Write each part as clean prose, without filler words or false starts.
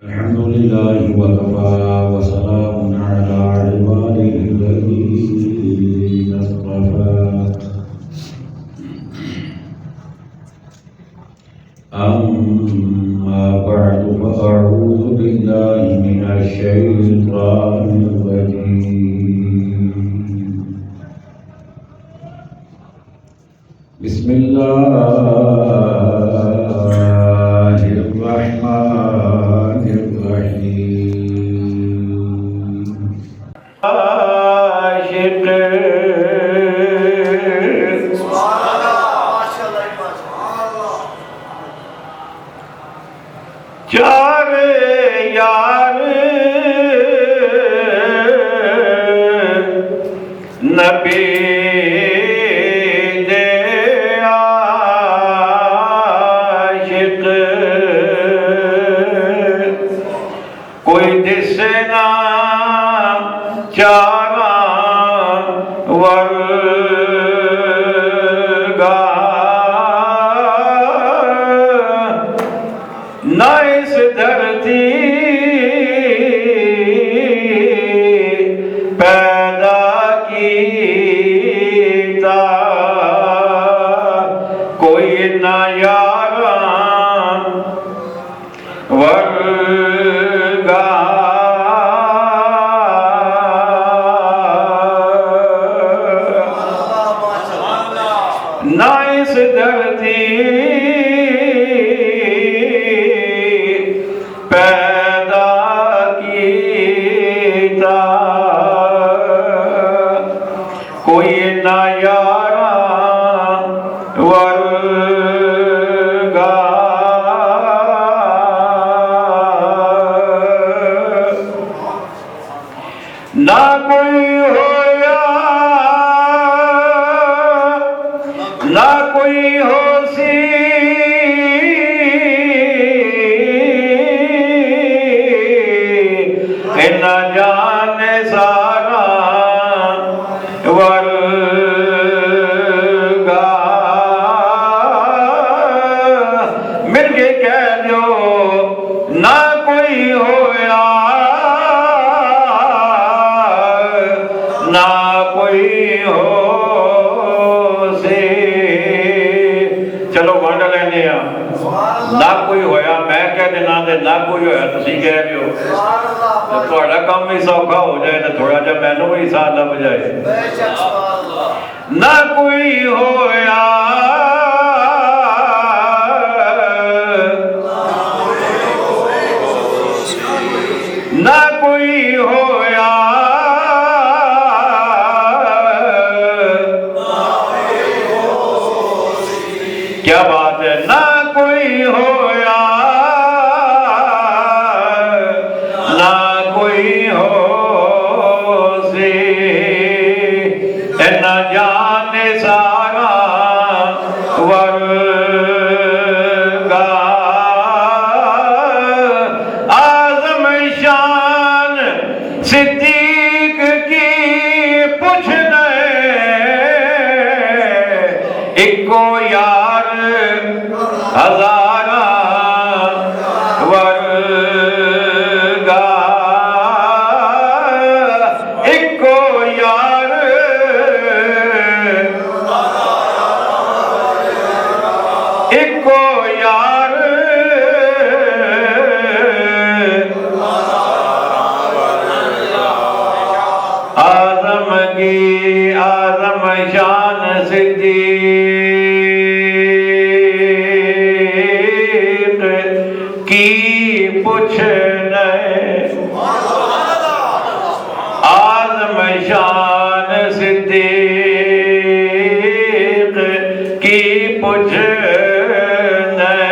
الحمد لله وكفى وسلام على عباده الذين اصطفى أما بعد فأعوذ بالله من الشيطان الرجيم بسم الله الرحمن الرحيم عاشق چار یار نبی دے عاشق کوئی دسنا چاراں ورگا نہ اس دھرتی پیدا کیتا کوئی نہ یاراں ورگا نہ اس دھرتی پیدا کیتا کوئی نہ یاراں ورگا نہ کوئی ہویا نہ کوئی ہو سی نہ جان سارا ورگا مل کے کہہ دو نہ کوئی ہویا نہ کوئی ہو سی چلو ونڈ لینے نہ کوئی ہویا میں کہہ دینا دے نہ کوئی ہویا تسی کہہ دیو تھوڑا کم بھی سوکھا ہو جائے تو تھوڑا جب میں نے وہی ساتھ لب جائے نہ کوئی ہویا نہ کوئی ہویا کیا بات ہے نہ کوئی ہویا نہ کوئی ہو سی نہ جان سارا ورگا اعظم شان صدیق کی پوچھ دے اکو یار ہزارہ ورگا اکو یار اکو یار اعظم کی اعظم شان صدیق کی پوچھ لے اعظم شان صدیق کی پوچھ لے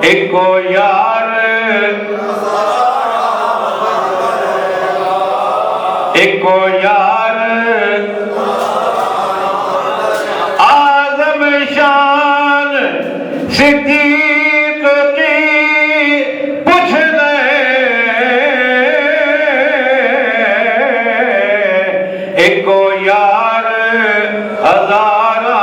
اکو یار اکو یار اعظم شان صدیق کی پوچھ لے اکو یار ہزارہ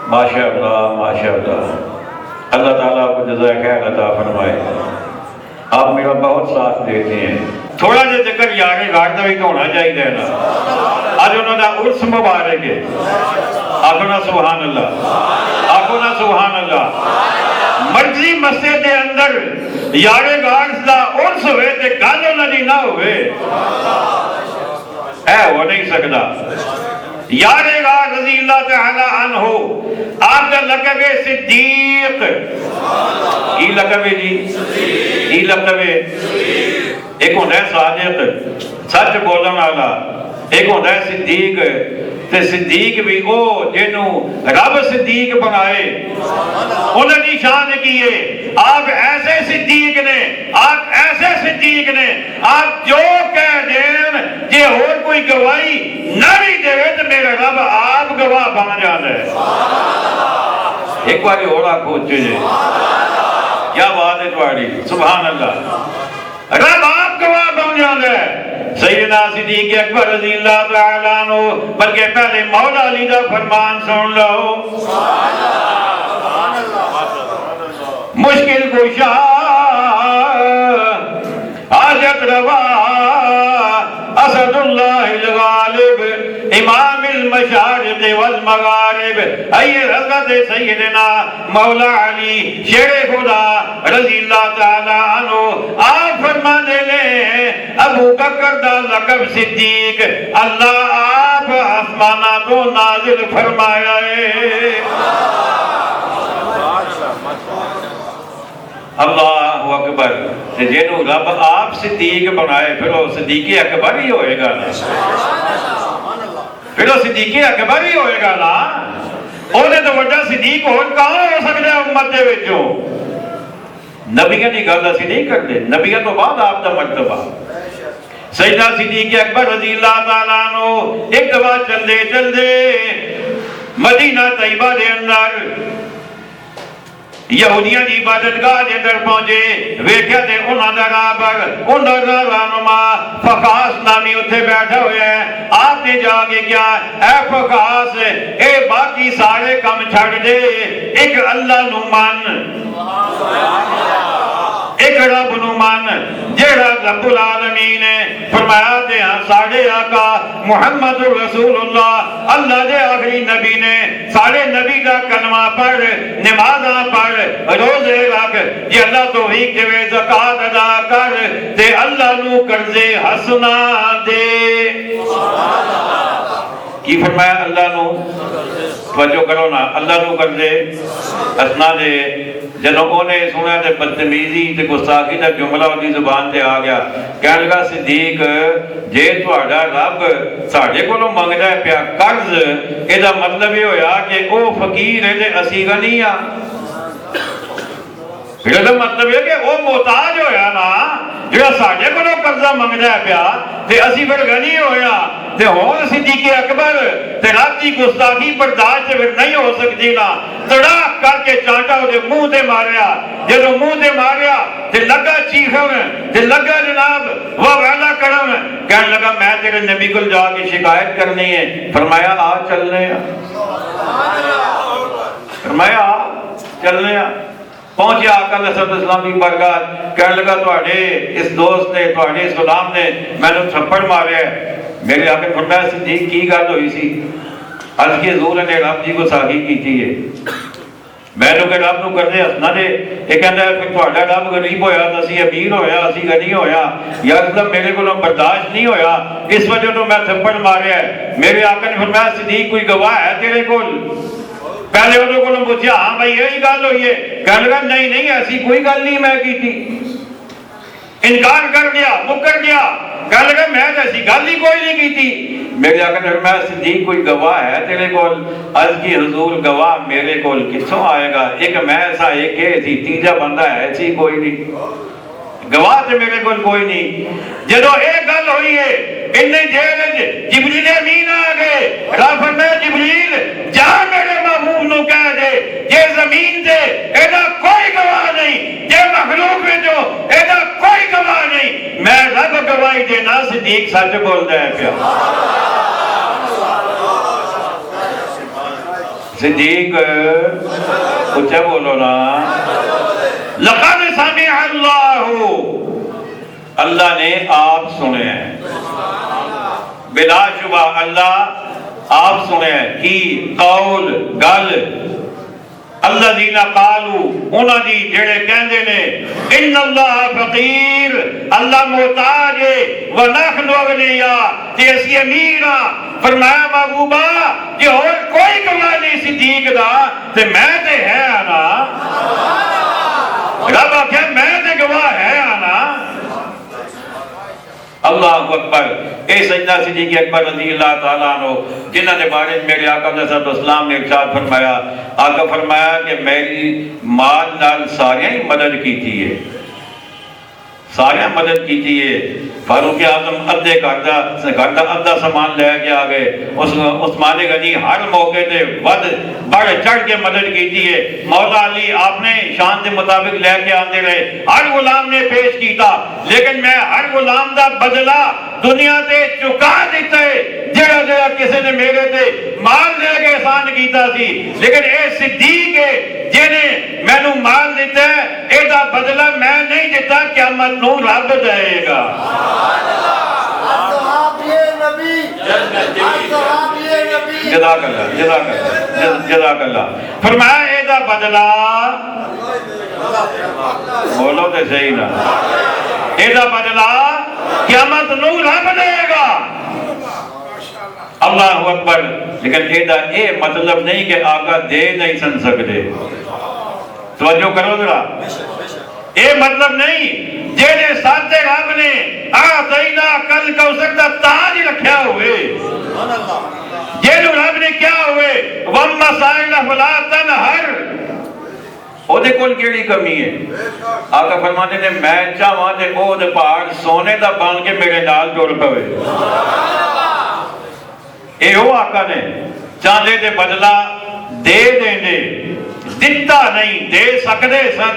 ماشاءاللہ ماشاءاللہ اللہ تعالیٰ آپ کو جزائے خیر عطا فرمائے. آپ میرا بہت ساتھ دیتے ہیں. تھوڑا جا ذکر یار گھاٹ کا بھی تو ہونا چاہیے نا. آج انہوں نے عرس مبارک ہے. آخو نا سبحان اللہ, آخو نا سبحان اللہ. مرضی مسجد کے اندر یارے گھاٹ کا عرس ہوئے تے گل انہوں دی نہ ہوئے اے ہو نہیں سکتا. یارے گھاٹ رضی اللہ تعالی عنہ آپ کا لقب ہے صدیق. کی لقب ہے جی؟ کی لقب ہے؟ ایک ہوتا ہے صادق سچ بولن والا, ایک ہوتا ہے صدیق. تے صدیق بھی او جنوں رب صدیق بنائے انہوں نے شان کی ہے. آپ ایسے صدیق نے, آپ ایسے صدیق نے, آپ جو کہہ دین جے اور کوئی گواہی نہ بھی دے تو میرا رب آپ گواہ بن جانا ہے. ایک باری اور آنکھو چلے, کیا بات ہے تمہاری, سبحان اللہ. رب آپ گواہ بن جانا ہے. سیدنا صدیق اکبر رضی اللہ تعالیٰ عنہ, بلکہ پہلے مولا علی دا فرمان سن لو. مشکل کشا حاجت روا اسد اللہ الغالب امام المشارق والمغارب. ای حضرت سیدنا مولا علی شیر خدا رضی اللہ تعالی عنہ آپ فرما دے لے ابو بکر دا لقب صدیق اللہ آپ آسمانہ تو نازل فرمایا ہے. اللہ اکبر. جنہوں رب آپ صدیق بنائے پھر وہ صدیق اکبر ہی ہوئے گا نا, پھر وہ صدیق اکبر ہی ہوئے گا نا. انہیں تو وجہ صدیق اور کہاں ہو سکتے ہیں امت دے وچوں. نبیوں کی گل اسی نہیں کرتے, نبیوں تو بعد آپ کا مرتبہ. سیدنا صدیق اکبر رضی اللہ تعالیٰ عنہ ایک دفعہ چلدے چلدے مدینہ طیبہ دے اندر یہودیاں دی عبادتگاہ دے اندر پہنچے. ویکھیا تے انہاں دا راہبر انہاں دا رہنما فخاس نامی اتھے بیٹھا ہویا ہے. آپ نے جا کے کیا اے فخاس اے باقی سارے کم چھڑ دے, ایک اللہ نو مان, ایک رب نو مان جیڑا رب العالمین ہے. فرمایا تے ہاں ساڑھے آقا محمد رسول اللہ اللہ دے آخری نبی نے ساڑھے نبی دا کلمہ پڑھ, نمازاں پڑھ, روزے رکھ, یہ اللہ توفیق دے زکاة ادا کر تے اللہ نو قرضے حسنا دے. کی فرمایا اللہ نو توجہ کرو نا, اللہ نو قرضے حسنا دے. جنہوں انہیں سنا تے بدتمیزی تے گستاخی دا جملہ دی زبان تے آ گیا. کہنے لگا صدیق جے تہاڈا رب ساڈے کولوں منگدا ہے پیا قرض, اے دا مطلب یہ ہویا کہ او فقیر ہے تے اسی غنی ہاں. پھر دا مطلب یہ کہ وہ محتاج ہویا نا جو ساڑھے کو قرضہ منگدا ہے پیا تے اسی پھر غنی ہویا. تے ہون صدیق اکبر تے رب دی گستاخی برداشت پھر نہیں ہو سکتی نا, تڑاک کر کے چانٹا وہ منہ تے ماریا. جدو منہ تے ماریا تے لگا چیخن تے لگا جناب وہ وعدہ کرن, کہنے لگا میں تیرے نبی کو جا کے شکایت کرنی ہے. فرمایا آ چلنے, فرمایا آ چلنے. پہنچیا آقا علیہ السلام کی بارگاہ, کہنے لگا تواڈے اس دوست نے تواڈے اس غلام نے میں نے تھپڑ مارے ہے. میرے آقا نے فرمایا صدیق کی گل ہوئی سی؟ عرض کی حضور نے رب جی کو ساخی کیتی ہے. میں نے کہ رب نو کرنے ہسنا دے. یہ کہندا ہے پھر تواڈا رب غریب ہویا تے اسی امیر ہویا, اسی غنی ہویا. یا مطلب میرے کو برداشت نہیں ہویا اس وجہ تو میں تھپڑ مارے ہے. میرے آقا نے فرمایا صدیق کوئی گواہ ہے تیرے کول؟ پہلے انہوں کو پوچھا ہاں بھائی یہی گل ہوئی ہے. کہنے لگا نہیں ایسی کوئی گل نہیں میں کی تھی. انکار کر گیا, مکر گیا. کہنے لگا میں ایسی گل ہی کوئی نہیں کی تھی. میرے آقا نے فرمایا صدیق کوئی گواہ ہے تیرے کول؟ عرض کی حضور گواہ میرے کول کتھوں آئے گا, ایک میں ایسا ایک ہے تھی, تیجا بندہ ہے ایسی کوئی نہیں. گواہ تے میرے کول کوئی نہیں. جدو ایک گل ہوئی ہے انہیں دیر جبریل امین آ گئے. رب فرمایا جبریل جا میرے محبوب نو کہہ دے یہ زمین دے ایدہ کوئی گواہ نہیں, یہ مخلوق میں جو ایدہ کوئی گواہ نہیں, میں رب گواہی دینا صدیق سچ بول دے پیا. صدیق اچھا بولو نا. لقد سمع اللہ، اللہ نے آپ سنے ہیں، بلا شبہ اللہ آپ سنے ہیں کی قول گل الذین قالوا انہاں دی جڑے کہندے نے ان اللہ فقیر، اللہ محتاج ہے، ونحن اغنیاء تے اسی امیر ہاں. فرمایا محبوبہ کہ اور کوئی گواہ نہیں صدیق دا تے میں تے ہے نا. رب آخیا میں تے گواہ ہے نا. اللہ اکبر. اے سیدنا صدیق اکبر رضی اللہ تعالیٰ عنہ جنہوں نے بارے میرے آقا علیہ السلام نے ارشاد فرمایا، آقا فرمایا کہ میری مال نال سارے ہی مدد کی تھی ہے، سارے مدد کی تھی ہے. فاروق اعظم ادھے گھر دا ادھا سامان لے کے آ گئے. عثمان غنی ہر موقع تے ود بڑھ چڑھ کے مدد کی تھی ہے. مولا علی آپ نے شان کے مطابق لے کے آتے رہے، ہر غلام نے پیش کیتا، لیکن میں ہر غلام دا بدلہ دنیا تے چکا دیتا ہے جڑا جڑا کسی نے میرے تے مال دے کے احسان کیتا سی. لیکن اے صدیق ہے جنہیں میں نو مال دیتا ہے، اے دا بدلہ میں نہیں دیتا، قیامت نو رب دے گا. جزاک اللہ جزاک اللہ جزاک اللہ. فرمایا اے دا بدلہ بولو تے صحیح نا، اے دا بدلہ قیامت نو رب دے گا. اللہ اکبر. لیکن اے دا اے مطلب نہیں کہ آقا دے نہیں سن سکتے. توجہ کرو ذرا، اے مطلب نہیں جیڑے ساتھ رب نے آتینا کل کوثر دا تاج رکھیا ہوئے، جیڑے رب نے کیا ہوئے وَمَّسَائِلَ فَلَا تَنْهَرْ، او دے کول کیڑی کمی ہے. آقا فرماتے نے میں چاہواں تے او دے پہاڑ سونے دا بن کے میرے نال جڑ پوے. اے ہو آقا نے چاندے دے بدلہ دے دیں دے، دتا نہیں، دے سکدے سن،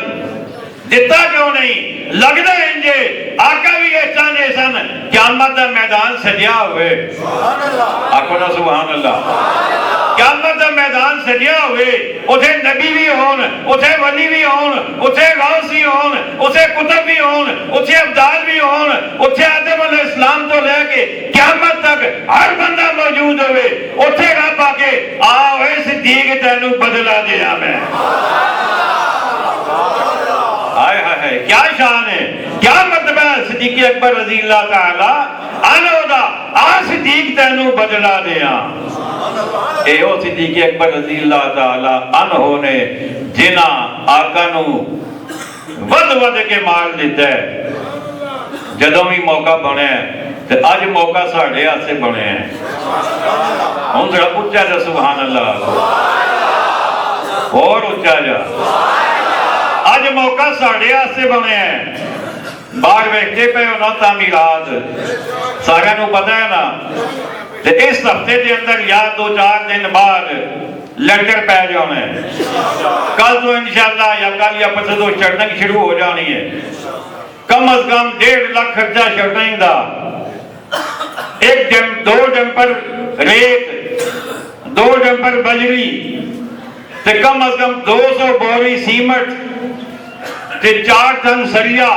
دتا کیوں نہیں؟ لگدا انجے آقا بھی یہ چاہنے سن قیامت دا میدان سجیا ہوئے. آقا نا سبحان اللہ. قیامت دا میدان سجیا ہوئے، اتھے نبی بھی ہون، اتھے ولی بھی ہون، اتھے غوث بھی ہون، اتھے کتب بھی ہون، اتھے ابدال بھی ہون، اتھے آدم علیہ السلام تو لے کے قیامت تک ہر بندہ موجود ہوئے. اتھے رب آکے آوے صدیق تینو بدلا دیا میں. آئے آئے کیا شان ہے، کیا مرتبہ ہے صدیق اکبر رضی اللہ تعالیٰ عنہ دا. آ صدیق تینو بدلا دیا. اے او صدیق اکبر رضی اللہ تعالیٰ عنہ نے جنہ آقا نو ود کے مال دیتا ہے. جدوں بھی موقع بنے ہیں تے آج موقع ساڑھے ہاتھ سے بنے ہیں. ہوں ذرا اچھا جا سبحان اللہ، اور اچھا جا. آج موقع ساڑھے ہاتھ سے بنے ہیں. باہر بیٹھتے پہ ہونا تعمیرات سارے نو پتہ ہے نا. اس ہفتے کے اندر یا 2-4 دن بعد لنٹر پہ جانے ہیں. کل تو انشاءاللہ یا کل یا پچھے تو شرٹنگ شروع ہو جانی ہے. کم از کم 1.5 لاکھ خرچہ شرٹنگ دا. 2 ڈمپر ریت، 2 ڈمپر بجری تے کم از کم 200 بوری سیمٹ تے 4 ٹن سریا.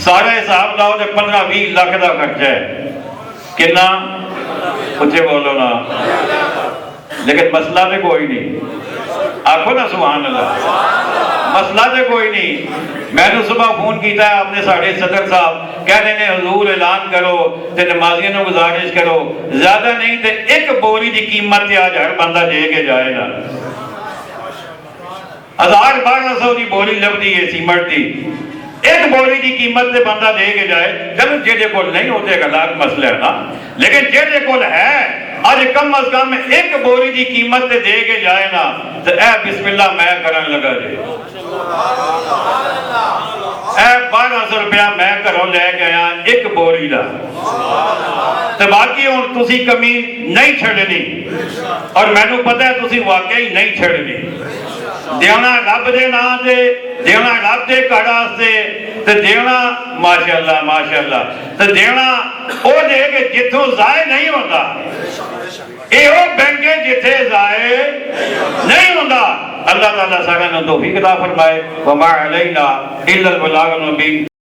سارا حساب لاؤ تے 15-20 لاکھ دا خرچہ ہے. کنا اچھے بولو نا. لیکن مسئلہ تے کوئی نہیں. آکھو نا سبحان اللہ. مسئلہ تے کوئی نہیں. میں نے صبح فون کیتا ہے اپنے ساڑھے صدر صاحب، کہہ رہے ہیں حضور اعلان کرو تے نمازیوں نے گزارش کرو، زیادہ نہیں تے 1 بوری دی قیمت تے آج ہر بندہ دے کے جائے گا. 1200 دی بوری لبدی ہے سیمٹ دی. 1 بوری دی قیمت تے بندہ دے کے جائے. چلو جیڑے کول نہیں ہوتے ایک الگ مسئلہ ہے نا، لیکن جیڑے کول ہے آج کم از کم 1 بوری دی قیمت تے دے کے جائے نا تو اے بسم اللہ میں کرن لگا جے. اے 1200 روپیہ میں کروں لے کے آیا 1 بوری دا. تو باقی ہوں تسی کمی نہیں چھڑنی، اور میں نو پتہ ہے تسی واقعی نہیں چھڑنی. دیونا رب دے نا دے، دیونا رب دے کڑا سے تے دیونا ماشاءاللہ ماشاءاللہ تے دیونا او دے کہ جتوں ضائع نہیں ہوتا. ਇਹੋ ਬੈਂਕ ਜਿੱਥੇ ਜ਼ਾਏ ਨਹੀਂ ਹੁੰਦਾ। اللہ تعالیٰ سارا توفیق عطا فرمائے۔ وما علینا الا البلاغ المبین۔